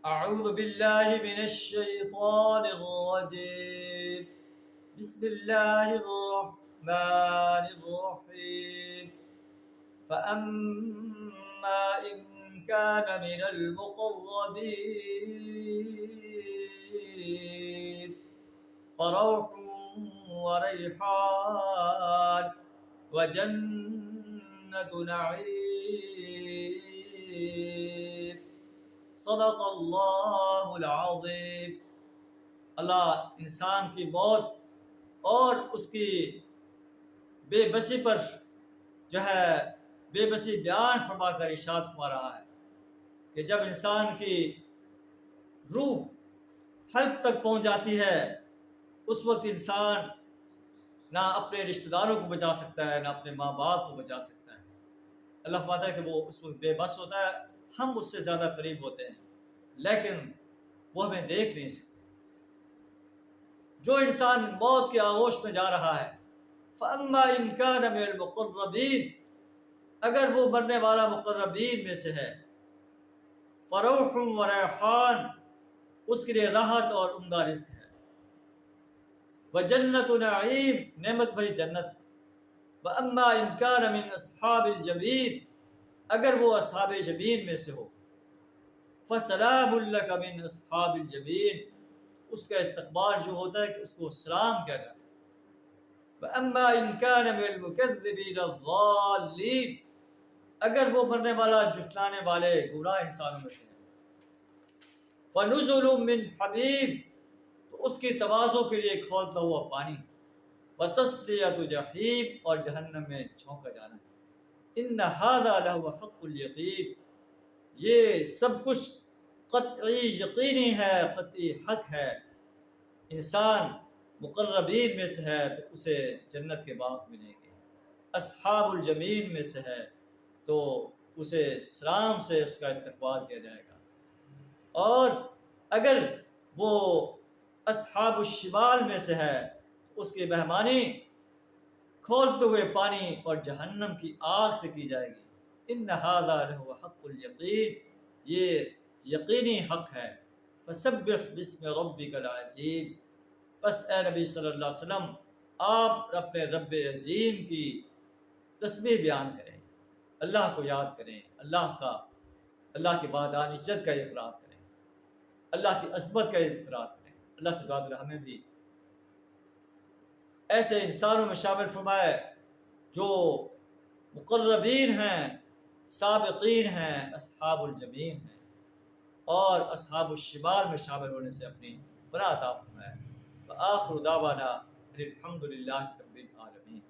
أعوذ بالله من الشيطان الرجيم. بسم الله الرحمن الرحيم. فأما إن كان من المقربين فروح وريحان وجنة نعيم. صدق اللہ العظیم. اللہ انسان کی موت اور اس کی بے بسی پر جو ہے بے بسی بیان فرما کر ارشاد فرما رہا ہے کہ جب انسان کی روح حلق تک پہنچ جاتی ہے اس وقت انسان نہ اپنے رشتہ داروں کو بچا سکتا ہے نہ اپنے ماں باپ کو بچا سکتا ہے. اللہ فرماتا ہے کہ وہ اس وقت بے بس ہوتا ہے. ہم اس سے زیادہ قریب ہوتے ہیں لیکن وہ ہمیں دیکھ نہیں سکتے. جو انسان موت کے آغوش میں جا رہا ہے فَأَمَّا إِن كَانَ مِنَ الْمُقَرَّبِينَ، اگر وہ مرنے والا مقربین میں سے ہے، فَرَوْحٌ وَرَيْحَانٌ، اس کے لیے راحت اور عمدہ رزق ہے، وَجَنَّةُ نَعِيم، نعمت بھری جنت. وَأَمَّا إِن كَانَ مِنْ أَصْحَابِ الْجَحِيمِ، اگر وہ اصحاب جحیم میں سے ہو، فَسَلَامٌ لَكَ مِنْ أَصْحَابِ الْجَحِيمِ، اس کا استقبال جو ہوتا ہے کہ اس کو سلام کیا جاتا ہے. وَأَمَّا إِن كَانَ مِنَ الْمُكَذِّبِينَ الضَّالِّينَ، اگر وہ مرنے والا جھٹلانے والے گمراہ انسانوں میں سے ہے، فَنُزُلٌ مِّنْ حَمِيمٍ، تو اس کی تواضع کے لیے کھولتا ہوا پانی، وَتَصْلِيَةُ جَحِيمٍ، اور جہنم میں جھونکا جانا ہے. إِنَّ هَذَا لَهُوَ حَقُّ الْيَقِينِ، یہ سب کچھ قطعی یقینی ہے، قطعی حق ہے. انسان مقربین میں سے ہے تو اسے جنت کے باغ ملیں گے، اصحاب الجحیم میں سے ہے تو اسے سلام سے اس کا استقبال کیا جائے گا. اور اگر وہ اصحاب الشمال میں سے ہے تو اس کی مہمانی کھولتے ہوئے پانی اور جہنم کی آگ سے کی جائے گی. ان ھذا لہو حق الیقین، یہ یقینی حق ہے. فسبح باسم ربک العظیم، بس اے نبی صلی اللہ علیہ وسلم آپ اپنے رب عظیم کی تسبیح بیان کریں، اللہ کو یاد کریں، اللہ کی وحدانیت کا اقرار کریں، اللہ کی عظمت کا اقرار کریں. اللہ سے دعا کریں ہمیں بھی ایسے انسانوں میں شامل فرمائے جو مقربین ہیں، سابقین ہیں، اصحاب الجحیم ہیں، اور اصحاب الشمال میں شامل ہونے سے اپنی پناہ عطا فرمائے. وآخر دعوانا الحمد للہ رب العالمین.